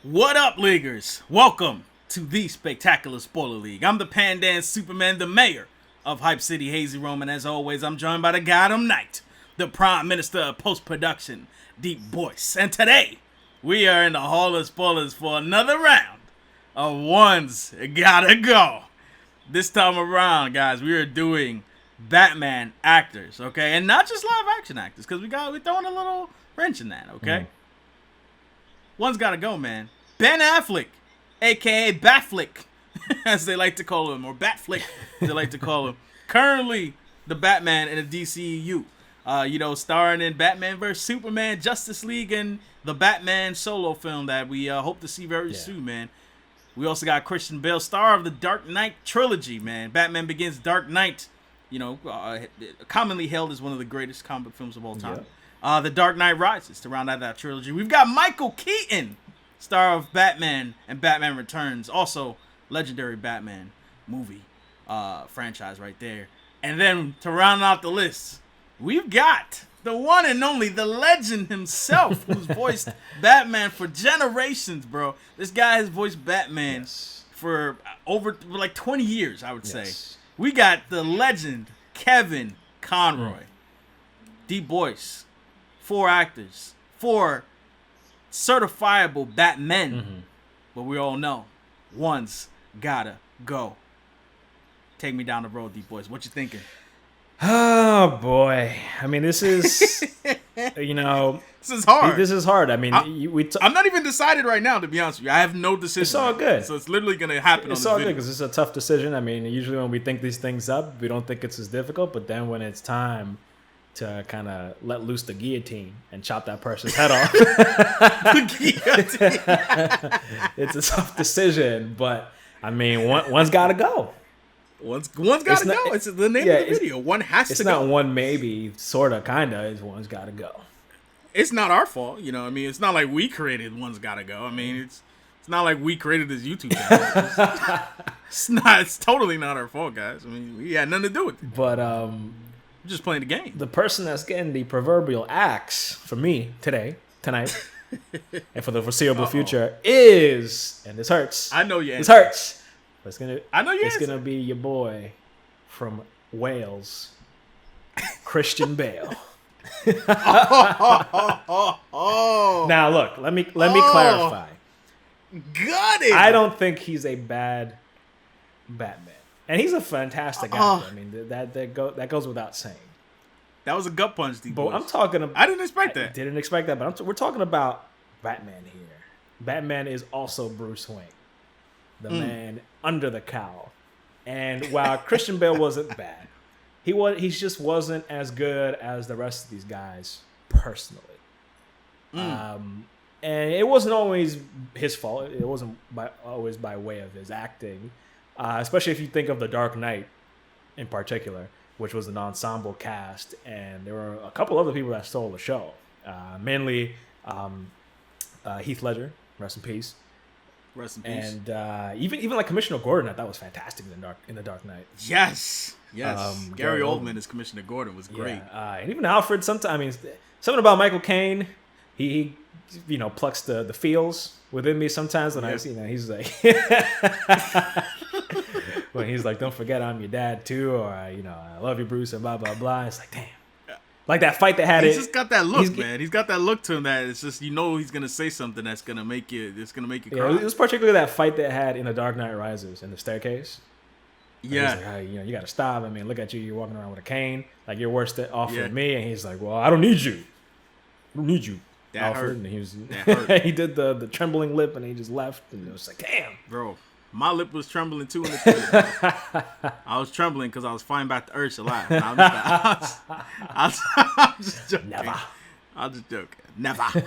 What up, leaguers? Welcome to the Spectacular Spoiler League. I'm the Pandan Superman, the mayor of Hype City, HazyRome, and as always, I'm joined by the Gotham Knight, the Prime Minister of Post-Production, DeepBoyce. And today, we are in the Hall of Spoilers for another round of One's Gotta Go. This time around, guys, we are doing Batman actors, okay? And not just live action actors, because we're throwing a little wrench in that, okay? One's gotta go, man. Ben Affleck, a.k.a. Batflick, as they like to call him, or Batflick, as they like to call him. Currently, the Batman in the DCEU. Starring in Batman vs. Superman, Justice League, and the Batman solo film that we hope to see very soon, man. We also got Christian Bale, star of the Dark Knight trilogy, man. Batman Begins, Dark Knight, commonly held as one of the greatest comic films of all time. The Dark Knight Rises to round out that trilogy. We've got Michael Keaton, star of Batman and Batman Returns, also legendary Batman movie franchise right there. And then to round out the list, we've got the one and only, the legend himself, who's voiced Batman for generations, bro. This guy has voiced Batman for over like 20 years, I would say. We got the legend Kevin Conroy, DeepBoyce. 4 actors, 4 certifiable Batmen, but we all know one's gotta go. Take me down the road, DeepBoyce. What you thinking? Oh boy, I mean, this is this is hard. This is hard. I mean, I'm not even decided right now, to be honest with you. I have no decision. It's all good. So it's literally gonna happen. It's all good because it's a tough decision. I mean, usually when we think these things up, we don't think it's as difficult, but then when it's time to kind of let loose the guillotine and chop that person's head off. It's a tough decision, but I mean, one's got to go. One's got to go. It's the name of the video. One has to go. It's not one maybe, sort of, kind of. It's one's got to go. It's not our fault, you know. I mean, it's not like we created One's got to go. I mean, it's not like we created this YouTube channel. It's totally not our fault, guys. I mean, we had nothing to do with it. But we're just playing the game. The person that's getting the proverbial axe for me tonight, and for the foreseeable future is, and this hurts. I know you. This hurts. But it's gonna be your boy from Wales, Christian Bale. Now look, let me clarify. Got it. I don't think he's a bad Batman. And he's a fantastic actor. I mean, that goes without saying. That was a gut punch, DeepBoyce. But I'm talking about... I didn't expect that. Didn't expect that, but we're talking about Batman here. Batman is also Bruce Wayne, the man under the cowl. And while Christian Bale wasn't bad, he just wasn't as good as the rest of these guys personally. And it wasn't always his fault. It wasn't always by way of his acting. Especially if you think of The Dark Knight in particular, which was an ensemble cast, and there were a couple other people that stole the show. Mainly Heath Ledger, rest in peace. Rest in peace. And even like Commissioner Gordon, I thought was fantastic in The Dark Knight. Yes. Gary Oldman as Commissioner Gordon was great. And even Alfred, sometimes, I mean, something about Michael Caine, he plucks the feels within me sometimes when he's like, when he's like, don't forget I'm your dad too, or I love you, Bruce, and blah blah blah. It's like, damn, like that fight that had He's just got that look, man. He's got that look to him that it's just he's gonna say something that's gonna make you cry. It was particularly that fight that had in The Dark Knight Rises in the staircase. Yeah, like, hey, you gotta stop. I mean, look at you. You're walking around with a cane, like you're worse off than me. And he's like, well, I don't need you. That Alfred. hurt. And that hurt. He did the trembling lip, and he just left. And it was like, damn, bro. My lip was trembling too in the theater. I was trembling because I was fighting back the urge alive. I'm just joking. Never. I'm just joking. Never.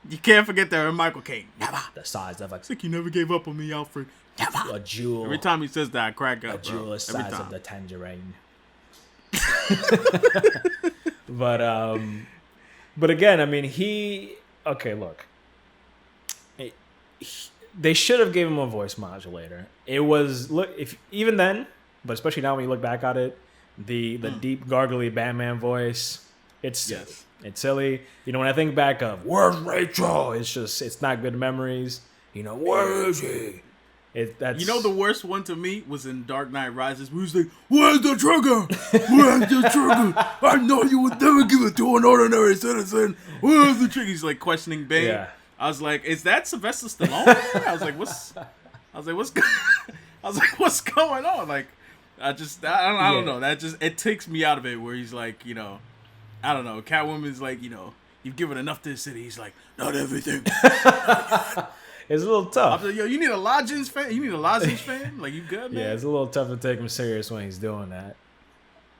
You can't forget that Michael Caine. Never. The size of it's like you never gave up on me, Alfred. Never. A jewel. Every time he says that, I crack up. A jewel the size of the tangerine. But again, I mean, look. They should have gave him a voice modulator. It was even then, but especially now when you look back at it, the deep gargly Batman voice, It's silly. Yes. It's silly. You know, when I think back of where's Rachel, it's not good memories. You know, where is he? That's You know, the worst one to me was in Dark Knight Rises. We was like, "Where's the trigger? Where's the trigger? I know you would never give it to an ordinary citizen. Where's the trigger?" He's like questioning Bane. Yeah. I was like, "Is that Sylvester Stallone?" I was like, "What's going on?" Like, I don't know. That just it takes me out of it. Where he's like, you know, I don't know. Catwoman's like, you know, you've given enough to the city. He's like, not everything. It's a little tough. I'm like, yo, you need a lozenge fan? You need a lozenge fan? Like, you good, man? Yeah, it's a little tough to take him serious when he's doing that.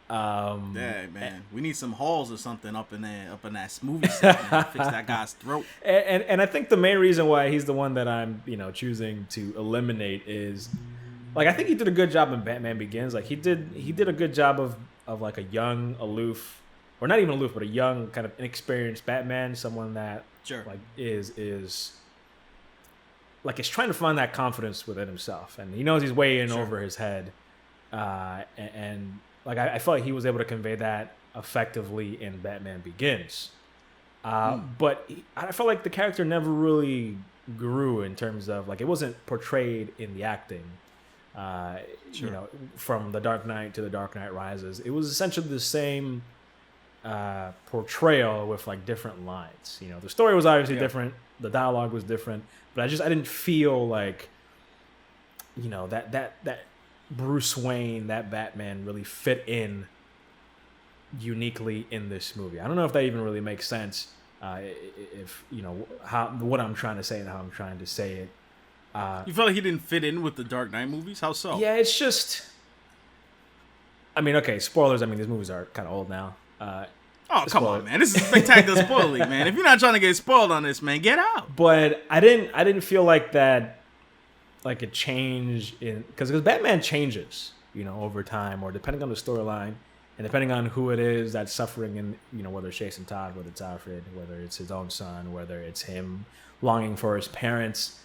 Yeah, man. We need some halls or something up in that movie set, man. Fix that guy's throat. And I think the main reason why he's the one that I'm, choosing to eliminate is, like, I think he did a good job in Batman Begins. Like, he did a good job of like a young, aloof, or not even aloof, but a young, kind of inexperienced Batman, someone that like is like is trying to find that confidence within himself, and he knows he's way in over his head, and like I felt like he was able to convey that effectively in Batman Begins, but I felt like the character never really grew in terms of, like, it wasn't portrayed in the acting, from The Dark Knight to The Dark Knight Rises. It was essentially the same portrayal with, like, different lines. You know, the story was obviously different, the dialogue was different, but I didn't feel like, that Bruce Wayne, that Batman really fit in uniquely in this movie. I don't know if that even really makes sense, if what I'm trying to say and how I'm trying to say it. You felt like he didn't fit in with the Dark Knight movies? How so? Yeah, it's just, I mean, okay, spoilers. I mean, these movies are kind of old now. Come on, man! This is a spectacular spoiler league, man. If you're not trying to get spoiled on this, man, get out. But I didn't feel like that, like a change in, because Batman changes, over time, or depending on the storyline, and depending on who it is that's suffering, in, whether it's Jason Todd, whether it's Alfred, whether it's his own son, whether it's him longing for his parents.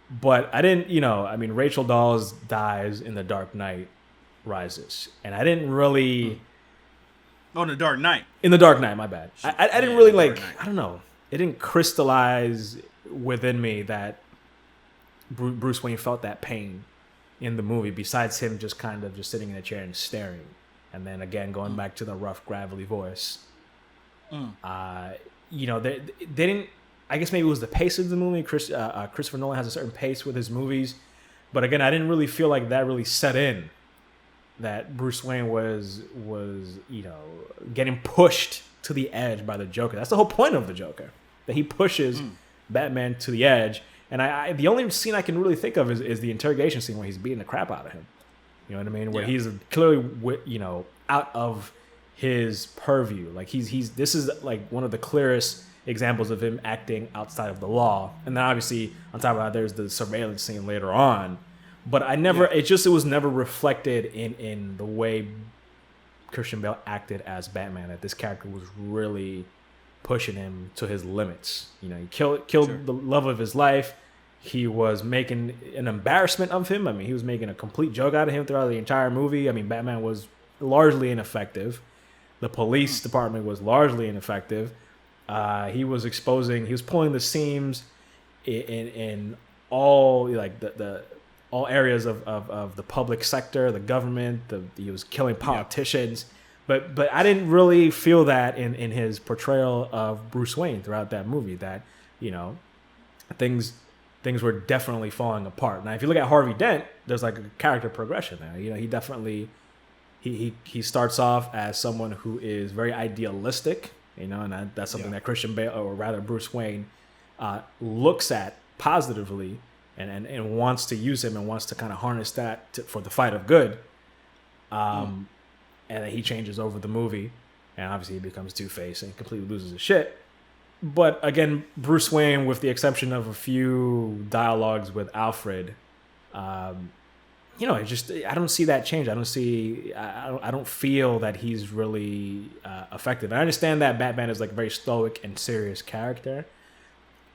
But I didn't, I mean, Rachel Dawes dies in The Dark Knight Rises, and I didn't really. Oh, in The Dark Knight. In The Dark Knight, my bad. I didn't really, like, I don't know. It didn't crystallize within me that Bruce Wayne felt that pain in the movie, besides him just kind of just sitting in a chair and staring. And then again, going back to the rough, gravelly voice. They didn't, I guess maybe it was the pace of the movie. Christopher Nolan has a certain pace with his movies. But again, I didn't really feel like that really set in. That Bruce Wayne was getting pushed to the edge by the Joker. That's the whole point of the Joker, that he pushes Batman to the edge. And I the only scene I can really think of is the interrogation scene where he's beating the crap out of him. You know what I mean? Where he's clearly out of his purview. Like this is like one of the clearest examples of him acting outside of the law. And then obviously on top of that, there's the surveillance scene later on. But it was never reflected in the way Christian Bale acted as Batman, that this character was really pushing him to his limits. He killed the love of his life. He was making an embarrassment of him. I mean, he was making a complete joke out of him throughout the entire movie. I mean, Batman was largely ineffective. The police department was largely ineffective. He was pulling the seams in all, like, the all areas of the public sector, the government. He was killing politicians, but I didn't really feel that in his portrayal of Bruce Wayne throughout that movie. That things were definitely falling apart. Now, if you look at Harvey Dent, there's like a character progression there. He definitely he starts off as someone who is very idealistic, and that's something that Christian Bale, or rather Bruce Wayne, looks at positively. And wants to use him and wants to kind of harness that for the fight of good. And then he changes over the movie, and obviously he becomes Two-Face and completely loses his shit. But again, Bruce Wayne, with the exception of a few dialogues with Alfred, I don't see that change. I don't feel that he's really effective. I understand that Batman is like a very stoic and serious character.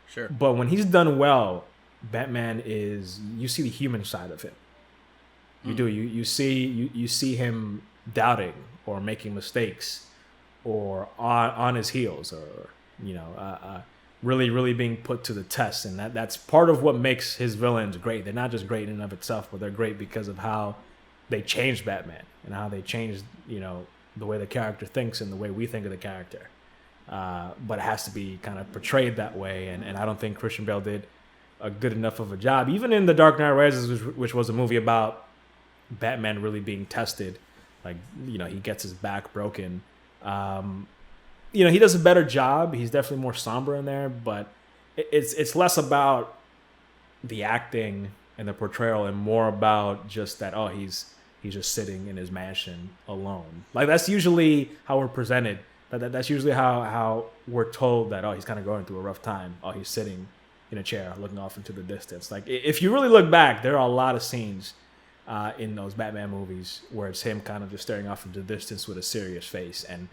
Sure. But when he's done well, Batman you see the human side of him. You do. You see him doubting or making mistakes or on his heels, or really, really being put to the test. And that's part of what makes his villains great. They're not just great in and of itself, but they're great because of how they changed Batman and how they changed, the way the character thinks and the way we think of the character. But it has to be kind of portrayed that way. And I don't think Christian Bale did a good enough of a job. Even in The Dark Knight Rises, which was a movie about Batman really being tested, like, he gets his back broken. He does a better job. He's definitely more somber in there, but it's less about the acting and the portrayal and more about just that, he's just sitting in his mansion alone. Like, that's usually how we're presented. That's usually how we're told that, he's kind of going through a rough time. He's sitting in a chair looking off into the distance. Like, if you really look back, there are a lot of scenes in those Batman movies where it's him kind of just staring off into the distance with a serious face. And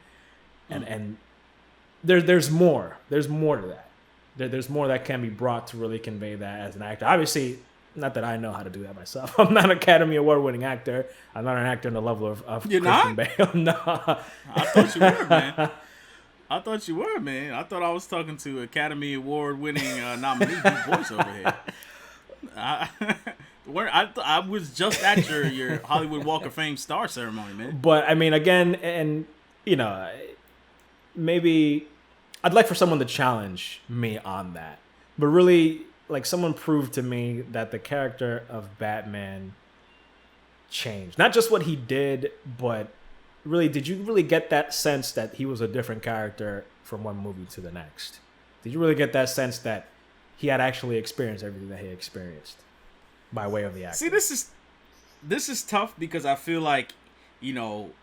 there's more. There's more to that. There's more that can be brought to really convey that as an actor. Obviously, not that I know how to do that myself. I'm not an Academy Award-winning actor. I'm not an actor on the level of You're Christian not? Bale. No. I thought you were, man. I thought I was talking to Academy Award-winning nominee DeepBoyce over here. I was just at your Hollywood Walk of Fame star ceremony, man. But, I mean, again, and, maybe I'd like for someone to challenge me on that. But really, like, someone proved to me that the character of Batman changed. Not just what he did, but really, did you really get that sense that he was a different character from one movie to the next? Did you really get that sense that he had actually experienced everything that he experienced by way of the acting? See, this is tough because I feel like,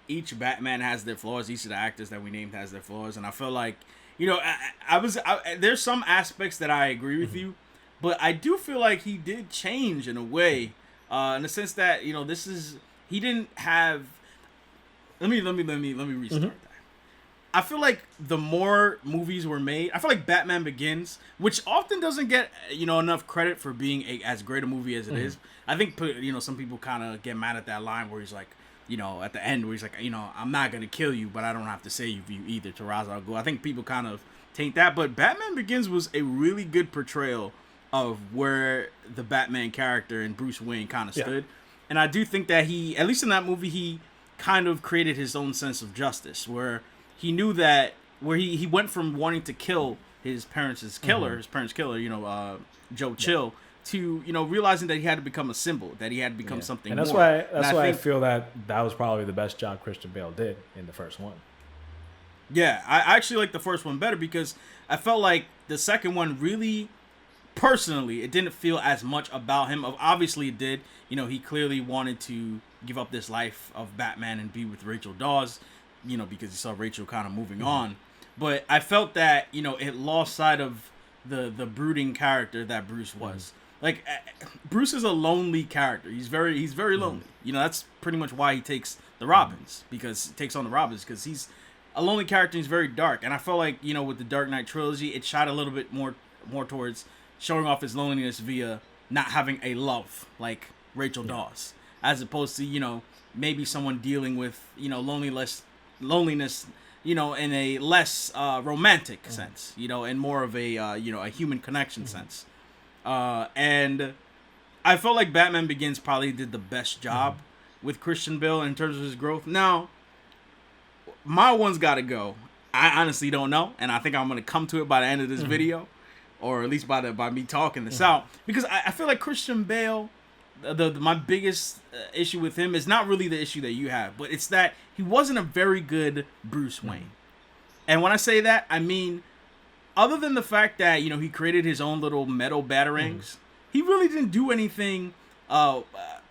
each Batman has their flaws. Each of the actors that we named has their flaws. And I feel like, there's some aspects that I agree with you. But I do feel like he did change in a way, in the sense that, he didn't have. Let me restart that. I feel like the more movies were made, I feel like Batman Begins, which often doesn't get enough credit for being as great a movie as it is. I think some people kind of get mad at that line where he's like, at the end where he's like, I'm not gonna kill you, but I don't have to save you either to Ra's al Ghul. I think people kind of taint that, but Batman Begins was a really good portrayal of where the Batman character and Bruce Wayne kind of stood. And I do think that he, at least in that movie, he kind of created his own sense of justice, where he knew that, where he went from wanting to kill his parents' killer, Joe Chill, to, realizing that he had to become a symbol, that he had to become something and that's more. Why I feel that was probably the best job Christian Bale did in the first one. Yeah, I actually like the first one better because I felt like the second one really, personally, it didn't feel as much about him. Obviously, it did. He clearly wanted to give up this life of Batman and be with Rachel Dawes, because he saw Rachel kind of moving on. But I felt that, it lost sight of the brooding character that Bruce was. Like, Bruce is a lonely character. He's very lonely. That's pretty much why he takes the Robins, because he's a lonely character. He's very dark. And I felt like, with the Dark Knight trilogy, it shot a little bit more towards showing off his loneliness via not having a love like Rachel Dawes, as opposed to, maybe someone dealing with, loneliness, in a less romantic sense, and more of a, a human connection sense. And I felt like Batman Begins probably did the best job with Christian Bale in terms of his growth. Now, my one's got to go. I honestly don't know, and I think I'm going to come to it by the end of this video. Or at least by me talking this out, because I feel like Christian Bale, my biggest issue with him is not really the issue that you have, but it's that he wasn't a very good Bruce Wayne. And when I say that, I mean, other than the fact that he created his own little metal batarangs, he really didn't do anything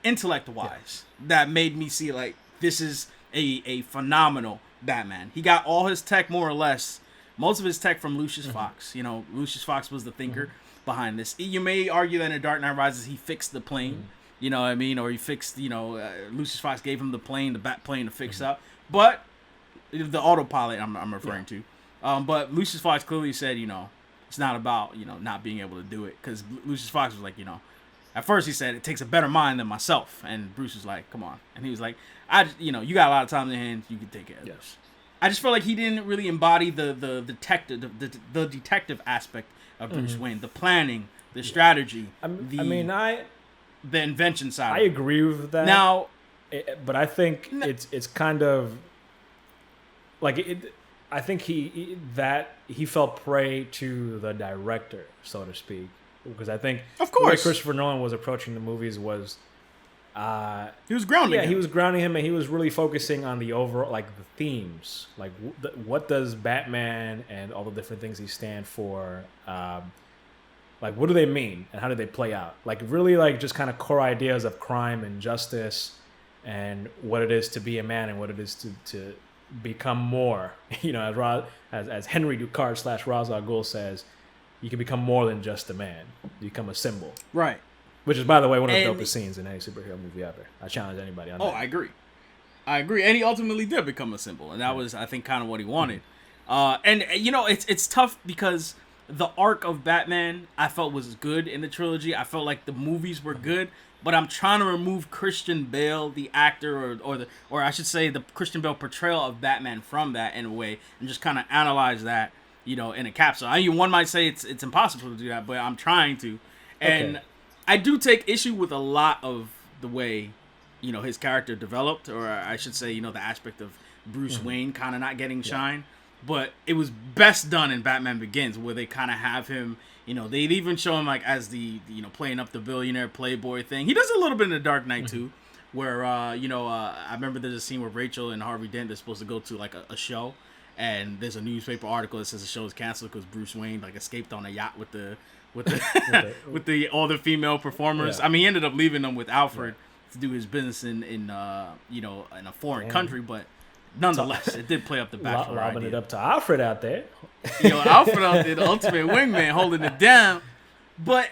intellect-wise that made me see like this is a phenomenal Batman. He got all his tech more or less. Most of his tech from Lucius Fox. Lucius Fox was the thinker behind this. You may argue that in Dark Knight Rises, he fixed the plane. You know what I mean? Or he fixed, Lucius Fox gave him the plane, the bat plane to fix up. But the autopilot I'm referring to. But Lucius Fox clearly said, it's not about, not being able to do it. Because Lucius Fox was like, at first he said, it takes a better mind than myself. And Bruce was like, come on. And he was like, you got a lot of time in your hands. You can take care of this. I just felt like he didn't really embody the detective aspect of Bruce Wayne, the planning, the strategy, the invention side. I agree with that. Now, but I think it's kind of like I think he fell prey to the director, so to speak, because I think of course the way Christopher Nolan was approaching the movies was he was grounding. Yeah, he was grounding him, and he was really focusing on the overall, like the themes, like what does Batman and all the different things he stand for, like what do they mean and how do they play out? Like really, like just kind of core ideas of crime and justice, and what it is to be a man and what it is to become more. You know, as Henry Ducard / Ra's al Ghul says, you can become more than just a man. You become a symbol. Right. Which is, by the way, one of the dopest scenes in any superhero movie ever. I challenge anybody on that. Oh, I agree. And he ultimately did become a symbol, and that was, I think, kind of what he wanted. And you know, it's tough because the arc of Batman I felt was good in the trilogy. I felt like the movies were good, but I'm trying to remove Christian Bale, the actor, or I should say the Christian Bale portrayal of Batman from that in a way, and just kind of analyze that, you know, in a capsule. I mean, one might say it's impossible to do that, but I'm trying to. And okay. I do take issue with a lot of the way, you know, his character developed, or I should say, you know, the aspect of Bruce Wayne kind of not getting shine. But it was best done in Batman Begins, where they kind of have him, you know, they'd even show him like as the, you know, playing up the billionaire playboy thing. He does a little bit in The Dark Knight too, where, you know, I remember there's a scene where Rachel and Harvey Dent, they're supposed to go to like a show, and there's a newspaper article that says the show is canceled because Bruce Wayne like escaped on a yacht with all the female performers. Yeah. I mean, he ended up leaving them with Alfred to do his business in you know, in a foreign country, but nonetheless, it did play up the Bachelor lobbing it up to Alfred out there. Yo, Alfred out there, the ultimate wingman, holding it down. But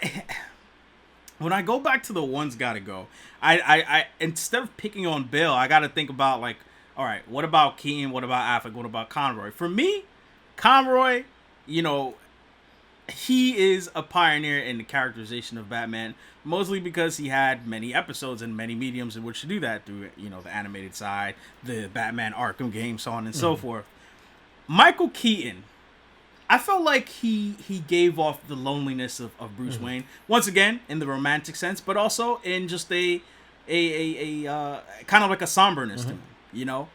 when I go back to the ones gotta go, I instead of picking on Bale, I gotta think about like, all right, what about Keaton? What about Affleck? What about Conroy? For me, Conroy, you know, he is a pioneer in the characterization of Batman, mostly because he had many episodes and many mediums in which to do that through, you know, the animated side, the Batman Arkham game, so on and so forth. Michael Keaton, I felt like he gave off the loneliness of Bruce Wayne, once again, in the romantic sense, but also in just a kind of like a somberness to him, you know?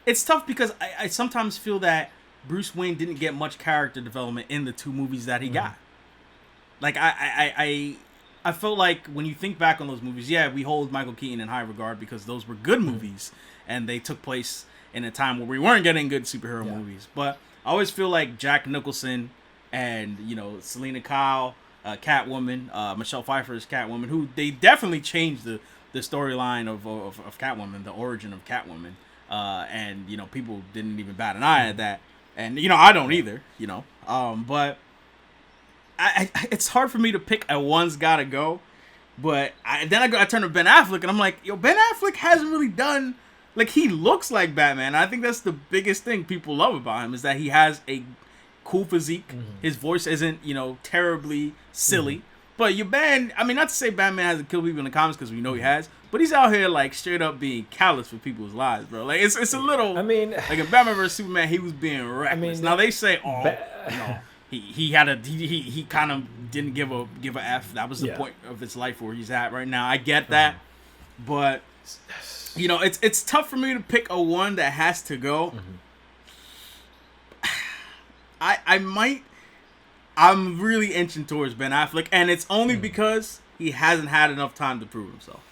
It's tough because I sometimes feel that Bruce Wayne didn't get much character development in the two movies that he got. Like, I felt like when you think back on those movies, yeah, we hold Michael Keaton in high regard because those were good movies, and they took place in a time where we weren't getting good superhero movies. But I always feel like Jack Nicholson and, you know, Selena Kyle, Catwoman, Michelle Pfeiffer's Catwoman, who they definitely changed the storyline of Catwoman, the origin of Catwoman. And, you know, people didn't even bat an eye at that. And, you know, I don't either, you know. But it's hard for me to pick a one's gotta go. But I turn to Ben Affleck, and I'm like, yo, Ben Affleck hasn't really done... Like, he looks like Batman. I think that's the biggest thing people love about him, is that he has a cool physique. His voice isn't, you know, terribly silly. But I mean, not to say Batman hasn't killed people in the comics, because we know he has, but he's out here, like, straight up being callous for people's lives, bro. Like, it's a little... I mean... Like, in Batman vs. Superman, he was being reckless. I mean, now, they say, you know, he kind of didn't give a F. That was the point of his life where he's at right now. I get that. But, you know, it's tough for me to pick a one that has to go. I'm really inching towards Ben Affleck, and it's only because he hasn't had enough time to prove himself.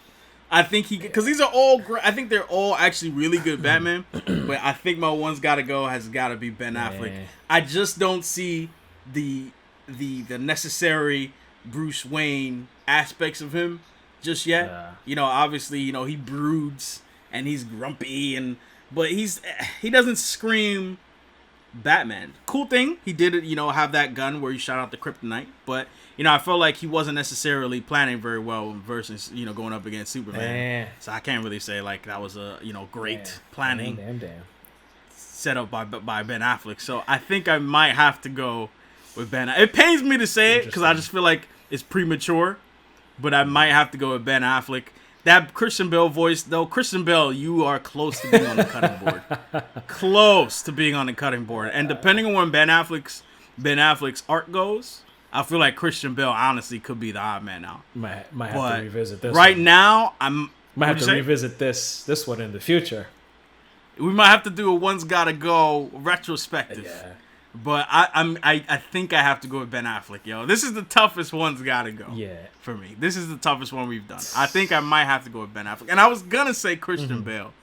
I think because these are all great. I think they're all actually really good Batman, but I think my one's got to be Ben Affleck. I just don't see the necessary Bruce Wayne aspects of him just yet. You know, obviously, you know, he broods and he's grumpy, but he doesn't scream Batman. Cool thing, he did, you know, have that gun where he shot out the kryptonite, but, you know, I felt like he wasn't necessarily planning very well versus, you know, going up against Superman. So I can't really say like that was a, you know, great planning set up by Ben Affleck. So I think I might have to go with Ben. It pains me to say it because I just feel like it's premature, but I might have to go with Ben Affleck. That Christian Bale voice, though, Christian Bale, you are close to being on the cutting board. Close to being on the cutting board. And depending on when Ben Affleck's arc goes, I feel like Christian Bale honestly could be the odd man out. Might have to revisit this. Right one. now, Might have to revisit this one in the future. We might have to do a One's Gotta Go retrospective. Yeah. But I think I have to go with Ben Affleck, yo. This is the toughest One's Gotta Go. Yeah. For me. This is the toughest one we've done. I think I might have to go with Ben Affleck. And I was gonna say Christian Bale,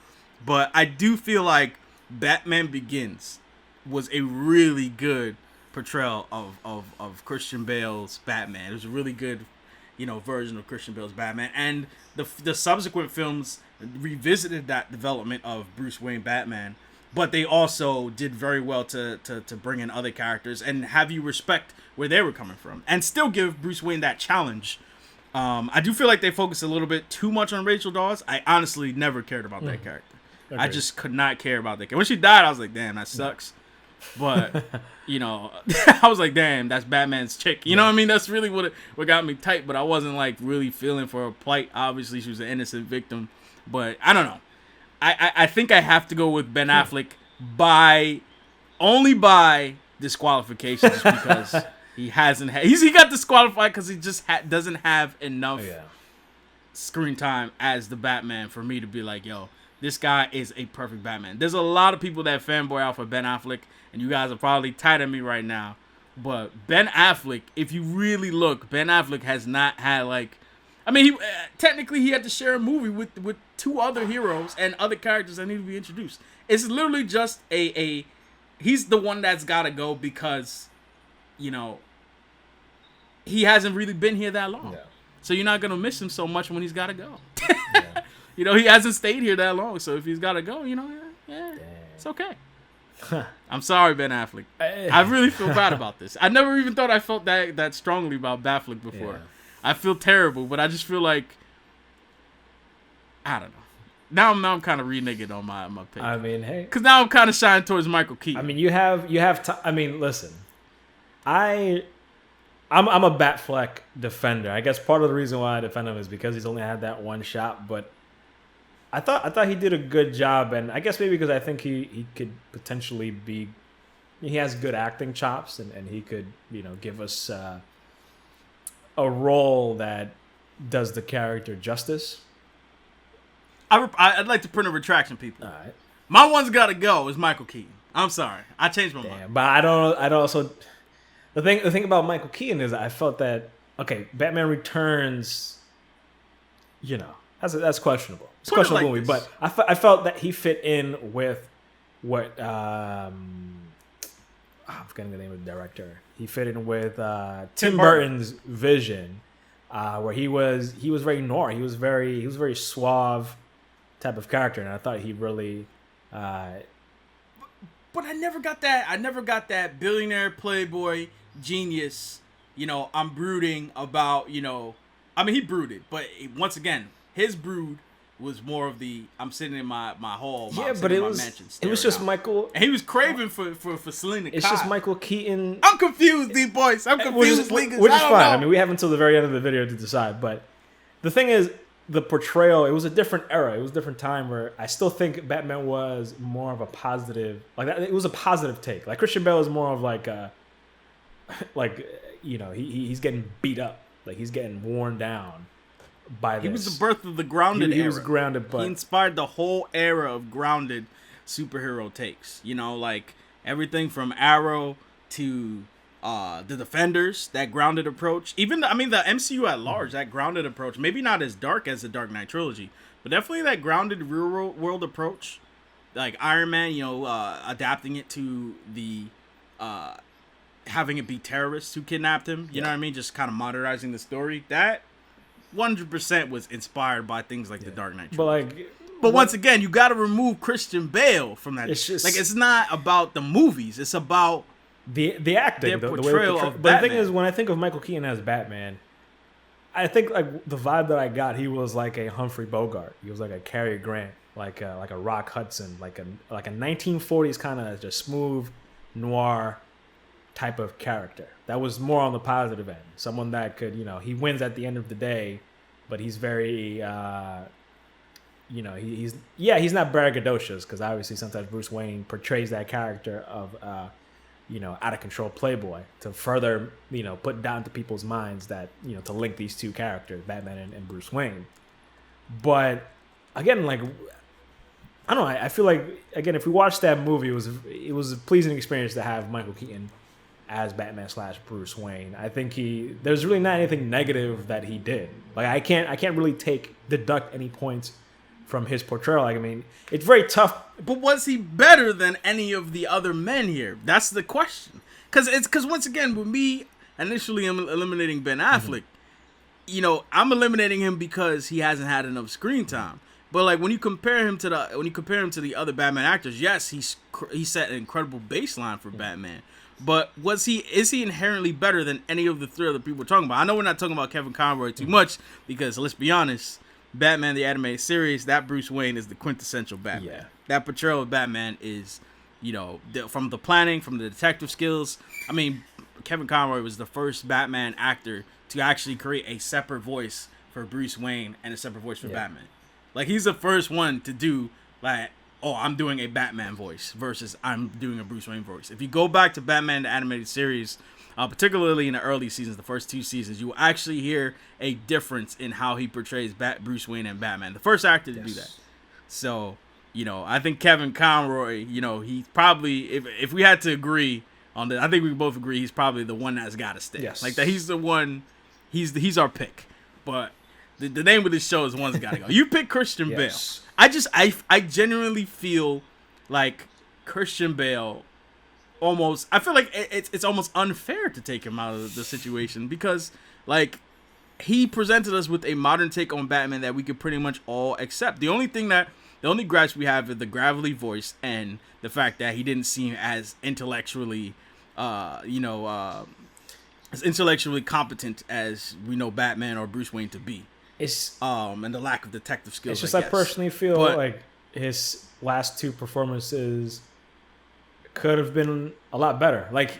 but I do feel like Batman Begins was a really good portrayal of Christian Bale's Batman. It was a really good, version of Christian Bale's Batman. And the subsequent films revisited that development of Bruce Wayne Batman, but they also did very well to bring in other characters and have you respect where they were coming from and still give Bruce Wayne that challenge. I do feel like they focus a little bit too much on Rachel Dawes. I honestly never cared about that character. Agreed. I just could not care about that character. When she died, I was like, damn, that sucks. But, I was like, damn, that's Batman's chick. You know what I mean? That's really what got me tight, but I wasn't like really feeling for her plight. Obviously, she was an innocent victim. But I don't know. I think I have to go with Ben Affleck only by disqualifications because he got disqualified because he just doesn't have enough screen time as the Batman for me to be like, yo, this guy is a perfect Batman. There's a lot of people that fanboy out for Ben Affleck, and you guys are probably tired of me right now. But Ben Affleck, if you really look, Ben Affleck has not had technically he had to share a movie with two other heroes and other characters that need to be introduced. It's literally just he's the one that's got to go because, he hasn't really been here that long. Yeah. So you're not going to miss him so much when he's got to go. Yeah. He hasn't stayed here that long. So if he's got to go, it's okay. I'm sorry, Ben Affleck. I really feel bad about this. I never even thought I felt that strongly about Affleck before. Yeah. I feel terrible, but I just feel like I don't know. Now I'm kind of reneging on my pick. I mean, hey, because now I'm kind of shying towards Michael Keaton. I mean, you have. Listen, I'm a Batfleck defender. I guess part of the reason why I defend him is because he's only had that one shot. But I thought he did a good job, and I guess maybe because I think he could potentially be. He has good acting chops, and he could give us a role that does the character justice. I'd like to print a retraction, people. All right. My One's Gotta Go is Michael Keaton. I'm sorry. I changed my mind. But I'd also... The thing about Michael Keaton is I felt that, okay, Batman Returns, that's questionable. It's a questionable movie, but I felt that he fit in with what... I'm forgetting the name of the director. He fit in with Tim Burton's vision, where he was very noir. He was very suave type of character, and I thought he really. But I never got that. I never got that billionaire playboy genius. I'm brooding about. I mean, he brooded, but once again, his brood was more of the I'm sitting in my hall. But it was just Michael. And he was craving for Selena. It's just Michael Keaton. I'm confused, DeepBoyce. I'm confused, which is fine. I mean, we have until the very end of the video to decide. But the thing is, the portrayal. It was a different era. It was a different time where I still think Batman was more of a positive. Like that, it was a positive take. Like Christian Bale is more of like he's getting beat up. Like he's getting worn down. He was the birth of the grounded era. He was grounded, but he inspired the whole era of grounded superhero takes. Like everything from Arrow to the Defenders, that grounded approach. Even the MCU at large, that grounded approach. Maybe not as dark as the Dark Knight trilogy, but definitely that grounded real world approach. Like Iron Man, adapting it to the having it be terrorists who kidnapped him. You know what I mean? Just kind of modernizing the story. That 100% was inspired by things like the Dark Knight trilogy. But once again, you got to remove Christian Bale from that. It's just it's not about the movies; it's about the acting, their portrayal of Batman. But the thing is, when I think of Michael Keaton as Batman, I think like the vibe that I got, he was like a Humphrey Bogart. He was like a Cary Grant, like a Rock Hudson, like a 1940s kind of just smooth noir type of character. That was more on the positive end. Someone that could, he wins at the end of the day, but he's very, he's not braggadocious, because obviously sometimes Bruce Wayne portrays that character of, out of control playboy to further, put down to people's minds that, to link these two characters, Batman and Bruce Wayne. But again, like, I don't know. I feel like, again, if we watched that movie, it was a pleasing experience to have Michael Keaton as Batman / Bruce Wayne. I think there's really not anything negative that he did. Like, I can't really deduct any points from his portrayal. Like, I mean, it's very tough. But was he better than any of the other men here? That's the question. Because once again, with me initially eliminating Ben Affleck, I'm eliminating him because he hasn't had enough screen time. But like when you compare him to the other Batman actors, yes, he set an incredible baseline for Batman. But is he inherently better than any of the three other people we're talking about? I know we're not talking about Kevin Conroy too much, because let's be honest, Batman the animated series, that Bruce Wayne is the quintessential Batman. Yeah. That portrayal of Batman is, from the planning, from the detective skills. I mean, Kevin Conroy was the first Batman actor to actually create a separate voice for Bruce Wayne and a separate voice for Batman. Like, he's the first one to do, like, oh, I'm doing a Batman voice versus I'm doing a Bruce Wayne voice. If you go back to Batman the animated series, particularly in the early seasons, the first 2 seasons, you will actually hear a difference in how he portrays Bruce Wayne and Batman. The first actor to do that. So, I think Kevin Conroy, he's probably, if we had to agree on that, I think we can both agree he's probably the one that's got to stay. Yes. Like, that he's the one, he's our pick. But the name of this show is one's got to go. You pick Christian Bale. I genuinely feel like Christian Bale I feel like it's almost unfair to take him out of the situation, because like he presented us with a modern take on Batman that we could pretty much all accept. The only grasp we have is the gravelly voice and the fact that he didn't seem as intellectually as intellectually competent as we know Batman or Bruce Wayne to be. And the lack of detective skills. It's just I personally feel like his last 2 performances could have been a lot better. Like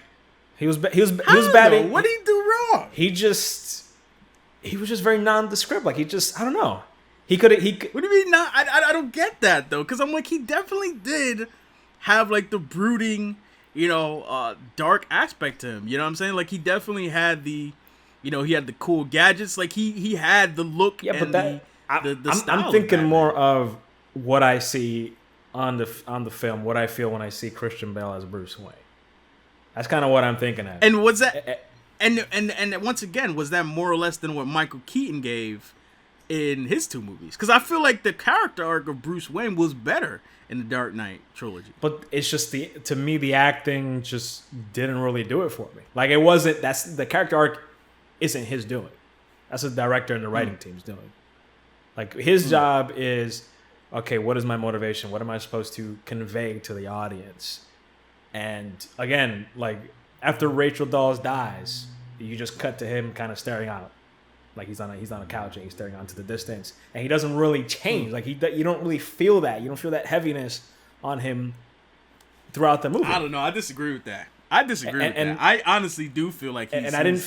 he was bad. What did he do wrong? He was just very nondescript. Like I don't know. He could. What do you mean not? I don't get that though, because I'm like, he definitely did have like the brooding, dark aspect to him. You know what I'm saying? Like he definitely had the. He had the cool gadgets. Like he had the look. Yeah, but the style. I'm thinking more of what I see on the film, what I feel when I see Christian Bale as Bruce Wayne. That's kind of what I'm thinking of. And was that? And once again, was that more or less than what Michael Keaton gave in his 2 movies? Because I feel like the character arc of Bruce Wayne was better in the Dark Knight trilogy. But it's just to me the acting just didn't really do it for me. Like it wasn't. That's the character arc. Isn't his doing. That's the director and the writing team's doing. Like his job is, okay, what is my motivation? What am I supposed to convey to the audience? And again, like after Rachel Dawes dies, you just cut to him kind of staring out, like he's on a couch and he's staring out into the distance, and he doesn't really change. Like you don't really feel that. You don't feel that heaviness on him throughout the movie. I don't know. I disagree with that. I honestly do feel like he's. And I didn't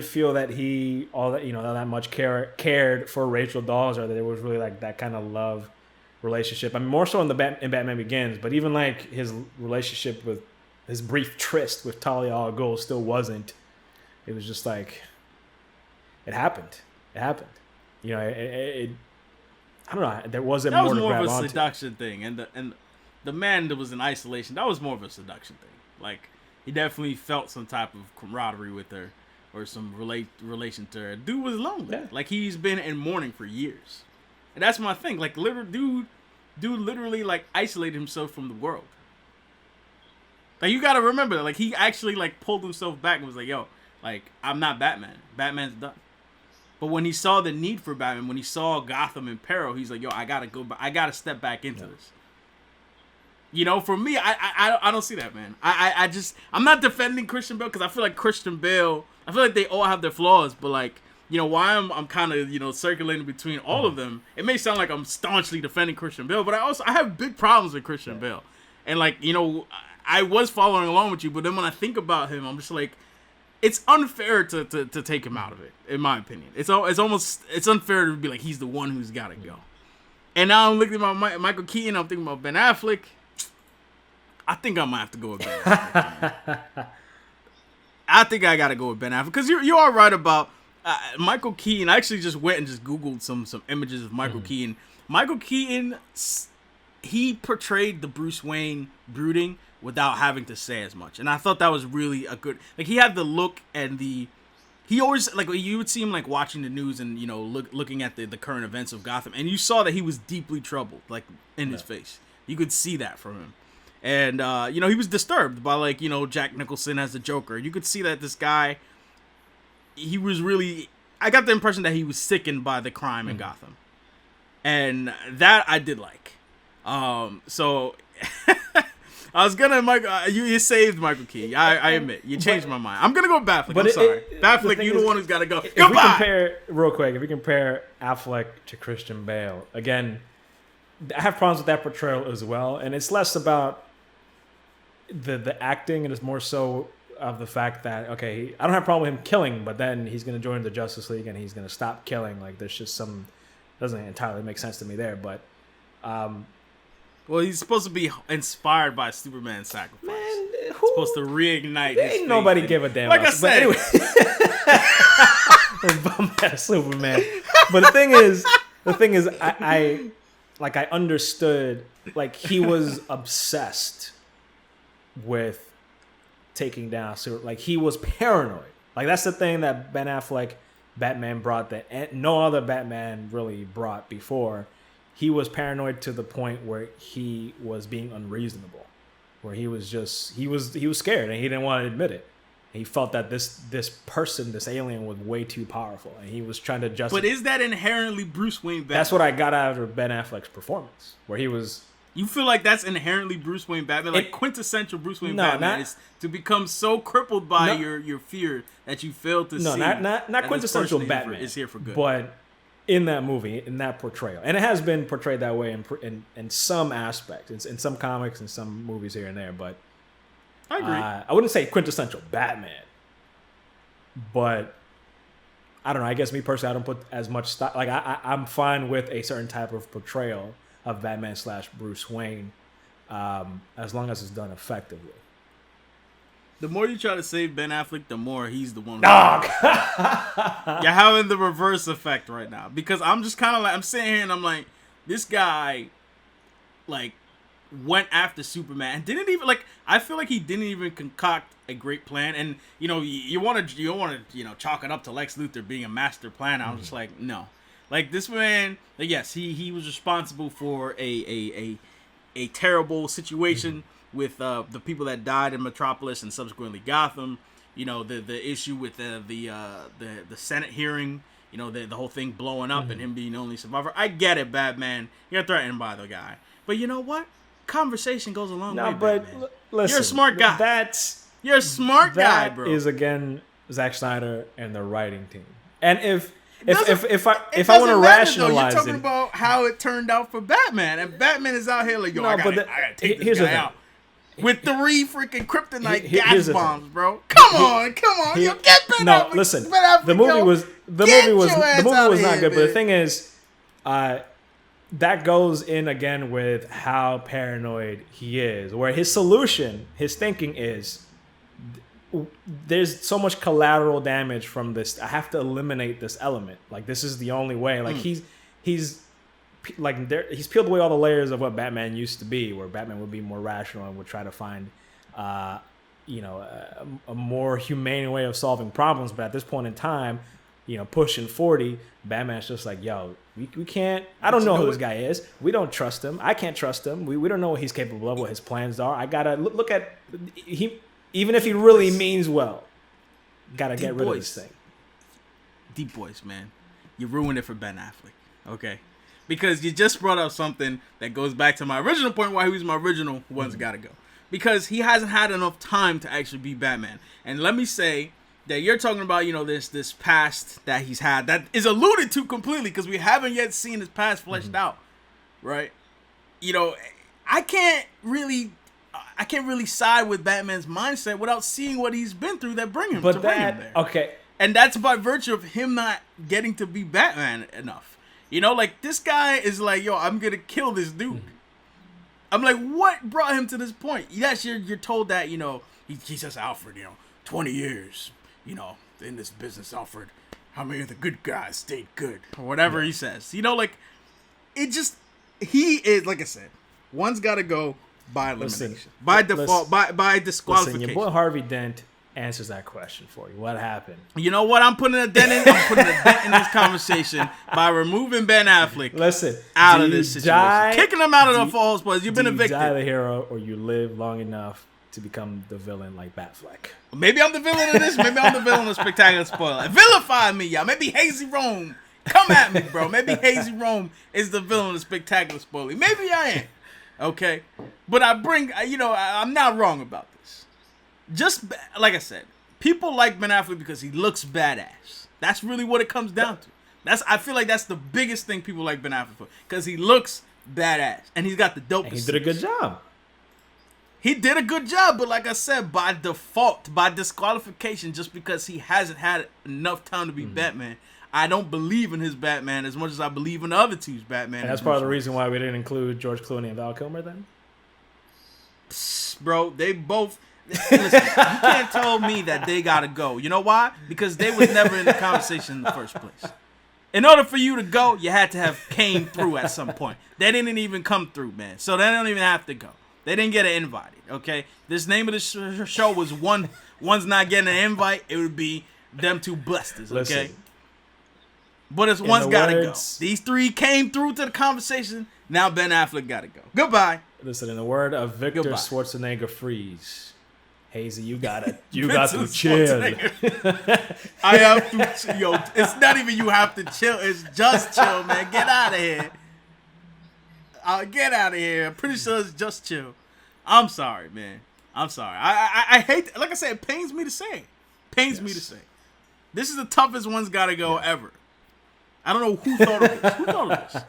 feel that he that much cared for Rachel Dawes, or that there was really like that kind of love relationship. I mean, more so in Batman Begins, but even like his relationship with his brief tryst with Talia al Ghul still wasn't. It was just like it happened. I don't know. There wasn't more to grab onto. That was more of a seduction thing, and the man that was in isolation, that was more of a seduction thing. Like. He definitely felt some type of camaraderie with her, or some relation to her. Dude was lonely. Yeah. Like he's been in mourning for years, and that's my thing. Like dude literally like isolated himself from the world. Like you gotta remember that. Like he actually like pulled himself back and was like, "Yo, like I'm not Batman. Batman's done." But when he saw the need for Batman, when he saw Gotham in peril, he's like, "Yo, I gotta go. I gotta step back into this." For me, I don't see that, man. I'm not defending Christian Bale, because I feel like Christian Bale, I feel like they all have their flaws, but like, why I'm kind of, circulating between all of them. It may sound like I'm staunchly defending Christian Bale, but I have big problems with Christian Bale. And like, I was following along with you, but then when I think about him, I'm just like, it's unfair to take him out of it, in my opinion. It's unfair to be like he's the one who's got to go. And now I'm looking at Michael Keaton. I'm thinking about Ben Affleck. I think I might have to go with Ben Affleck. I think I got to go with Ben Affleck because you are right about Michael Keaton. I actually just went and just Googled some images of Michael Keaton. Michael Keaton, he portrayed the Bruce Wayne brooding without having to say as much. And I thought that was really a good... Like, he had the look and the... He always... Like, you would see him, like, watching the news and, you know, looking at the current events of Gotham. And you saw that he was deeply troubled, like, in his face. You could see that from him. And, you know, he was disturbed by, like, you know, Jack Nicholson as the Joker. You could see that this guy... He was really... I got the impression that he was sickened by the crime in Gotham. And that I did like. So... I was gonna, you saved Michael Keaton. I admit, you changed my mind. I'm gonna go with Affleck. I'm sorry. Affleck, you're the one who's gotta go. If we compare Affleck to Christian Bale, again, I have problems with that portrayal as well, and it's less about the acting, and it's more so of the fact that, okay, I don't have a problem with him killing, but then he's gonna join the Justice League and he's gonna stop killing. Like, there's just some, doesn't entirely make sense to me there, but. Well, he's supposed to be inspired by Superman's sacrifice. Man, supposed to reignite his ain't nobody faith. give a damn. Like I said. Anyway. Bum ass Superman. But the thing is, I understood, like, he was obsessed with taking down Superman. Like, he was paranoid. Like, that's the thing that Ben Affleck Batman brought that no other Batman really brought before. He was paranoid to the point where he was being unreasonable, where he was scared and he didn't want to admit it. He felt that this alien was way too powerful, and he was trying to justify. But is that inherently Bruce Wayne Batman? That's what I got out of Ben Affleck's performance, where he was. You feel like that's inherently Bruce Wayne Batman, like quintessential Bruce Wayne Batman is to become so crippled by your fear that you fail to see. No, not quintessential Batman is here for good, but. In that movie, in that portrayal, and it has been portrayed that way in some aspects, in some comics and some movies here and there. But I agree. I wouldn't say quintessential Batman, but I don't know. I guess me personally, I don't put as much stock. Like I'm fine with a certain type of portrayal of Batman / Bruce Wayne, as long as it's done effectively. The more you try to save Ben Affleck, the more he's the one. Dog. You're having the reverse effect right now, because I'm just kind of like, I'm sitting here and I'm like, this guy, like, went after Superman and didn't even, like, I feel like he didn't even concoct a great plan. And you know, you want to chalk it up to Lex Luthor being a master planner. I was just like, no, like, this man, like, yes, he was responsible for a terrible situation. With the people that died in Metropolis and subsequently Gotham, you know, the issue with the Senate hearing, you know, the whole thing blowing up and him being the only survivor. I get it, Batman. You're threatened by the guy, but you know what? Conversation goes a long way. But listen, you're a smart guy. You're a smart guy, bro. That is again Zack Snyder and the writing team. And if I want to rationalize you're talking about how it turned out for Batman, and Batman is out here like, yo, I gotta take this guy out. With 3 freaking kryptonite gas bombs, bro. Come on. Yo, get Ben Affleck. No, listen. The movie was not good. But the thing is, that goes in again with how paranoid he is. Where his solution, his thinking is, there's so much collateral damage from this. I have to eliminate this element. Like, this is the only way. Like he's peeled away all the layers of what Batman used to be, where Batman would be more rational and would try to find, a more humane way of solving problems. But at this point in time, you know, pushing 40, Batman's just like, yo, we can't. I don't know who this guy is. We don't trust him. I can't trust him. We don't know what he's capable of, what his plans are. I gotta look at he. Even if he really means well, gotta get rid of this thing. DeepBoyce, man, you ruined it for Ben Affleck. Okay. Because you just brought up something that goes back to my original point why he was my original one's got to go. Because he hasn't had enough time to actually be Batman. And let me say that you're talking about, you know, this past that he's had that is alluded to completely because we haven't yet seen his past fleshed out, right? You know, I can't really, I can't really side with Batman's mindset without seeing what he's been through that bring him But to bring him there. okay. And that's by virtue of him not getting to be Batman enough. You know, like, this guy is like, yo, I'm going to kill this dude. I'm like, what brought him to this point? Yes, you're told that, you know, he says, Alfred, you know, 20 years, you know, in this business, Alfred, how many of the good guys stayed good? Or whatever he says. You know, like, it just, he is, like I said, one's got to go by elimination. By default, by disqualification. Listen, your boy Harvey Dent answers that question for you. What happened? You know what? I'm putting a dent in this conversation by removing Ben Affleck out of this situation. Kicking him out of the falls place. You've been evicted. You die the hero or you live long enough to become the villain like Batfleck. Maybe I'm the villain of this. Maybe I'm the villain of Spectacular Spoiler. Vilify me, y'all. Maybe HazyRome. Come at me, bro. Maybe HazyRome is the villain of Spectacular Spoiler. Maybe I am. Okay? But I'm not wrong about this. Just like I said, people like Ben Affleck because he looks badass. That's really what it comes down to. I feel like that's the biggest thing people like Ben Affleck for, because he looks badass and he's got the dopest. And he did a good job. He did a good job, but like I said, by default, by disqualification, just because he hasn't had enough time to be Batman, I don't believe in his Batman as much as I believe in the other two's Batman. And that's part of the reason why we didn't include George Clooney and Val Kilmer then? Bro, they both... Listen, you can't tell me that they gotta go. You know why? Because they was never in the conversation in the first place. In order for you to go, you had to have came through at some point. They didn't even come through, man. So they don't even have to go. They didn't get an invite, okay? This name of the show was one's not getting an invite. It would be them two blusters, okay? Listen, but it's one's gotta go. These three came through to the conversation. Now Ben Affleck gotta go. Goodbye. Listen, in the word of Victor Schwarzenegger Freeze, Hazy, you got to chill. I have to, yo. It's not even you have to chill. It's just chill, man. Get out of here. Get out of here. I'm pretty sure it's just chill. I'm sorry, man. I'm sorry. I hate. Like I said, it pains me to say. Me to say. This is the toughest one's got to go ever. I don't know who thought of this. Who thought of this?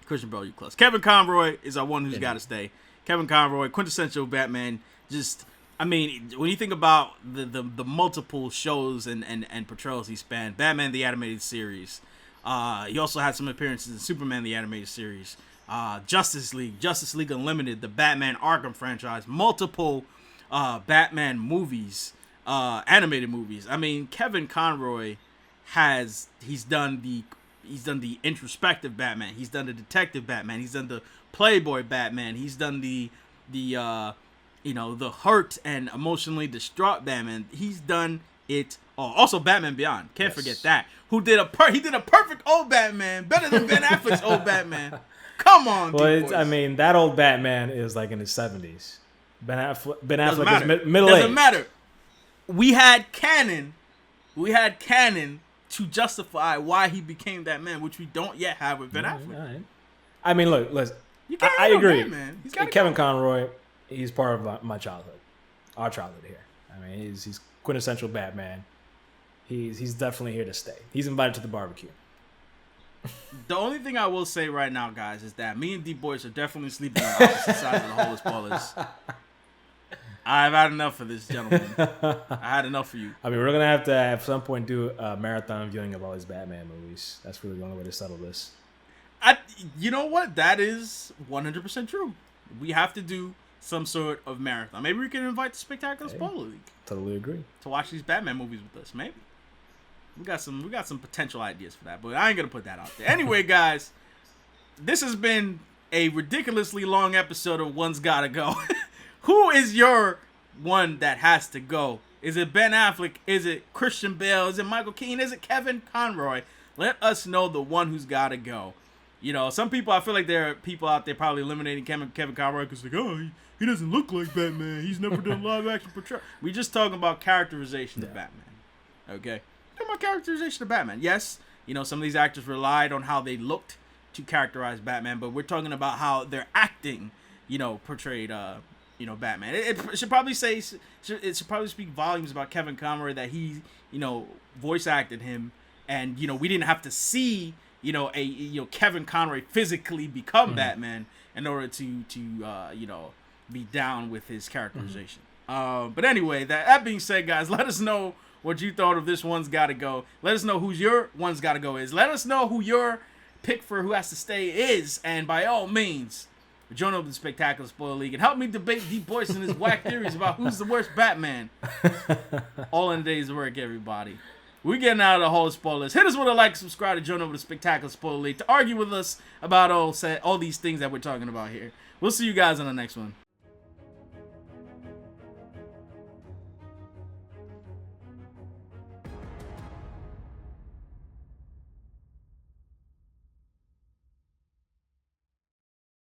Christian Bale, you close. Kevin Conroy is our one who's got to stay. Kevin Conroy, quintessential Batman. Just, I mean, when you think about the multiple shows and portrayals he spanned, Batman the Animated Series, he also had some appearances in Superman the Animated Series, Justice League Unlimited, the Batman Arkham franchise, multiple Batman movies, animated movies. I mean, Kevin Conroy he's done the introspective Batman, he's done the detective Batman, he's done the Playboy Batman, he's done the hurt and emotionally distraught Batman. He's done it all. Also, Batman Beyond. Can't forget that. Who did he did a perfect old Batman, better than Ben Affleck's old Batman. Come on, well, I mean, that old Batman is like in his 70s. Ben Affleck is middle-aged. Doesn't matter. We had canon to justify why he became that man, which we don't yet have with Ben Affleck. Right. I mean, look, listen. I agree. Kevin Conroy, he's part of my childhood, our childhood here. I mean, he's quintessential Batman. He's definitely here to stay. He's invited to the barbecue. The only thing I will say right now, guys, is that me and DeepBoyce are definitely sleeping on opposite sides of the hole as spoilers. I've had enough of this, gentlemen. I had enough of you. I mean, we're going to have to, at some point, do a marathon viewing of all these Batman movies. That's really the only way to settle this. You know what? That is 100% true. We have to do some sort of marathon. Maybe we can invite the Spectacular Spoiler League. Totally agree. To watch these Batman movies with us. Maybe. We got some potential ideas for that, but I ain't going to put that out there. Anyway, guys, this has been a ridiculously long episode of One's Gotta Go. Who is your one that has to go? Is it Ben Affleck? Is it Christian Bale? Is it Michael Keaton? Is it Kevin Conroy? Let us know the one who's got to go. You know, some people, I feel like there are people out there probably eliminating Kevin Conroy because like, oh, he doesn't look like Batman. He's never done live action portrayal. We just talking about characterization of Batman. Okay? Talking about characterization of Batman. Yes, you know, some of these actors relied on how they looked to characterize Batman, but we're talking about how their acting, portrayed Batman. It should probably speak volumes about Kevin Conroy that he, voice acted him, and we didn't have to see Kevin Conroy physically become Batman in order to be down with his characterization. But anyway, that being said, guys, let us know what you thought of this One's Gotta Go. Let us know who your One's Gotta Go is. Let us know who your pick for who has to stay is. And by all means, join up the Spectacular Spoiler League and help me debate DeepBoyce and his whack theories about who's the worst Batman. All in a day's work, everybody. We're getting out of the whole spoilers. Hit us with a like, subscribe, to join over the Spectacular Spoiler League to argue with us about all these things that we're talking about here. We'll see you guys on the next one.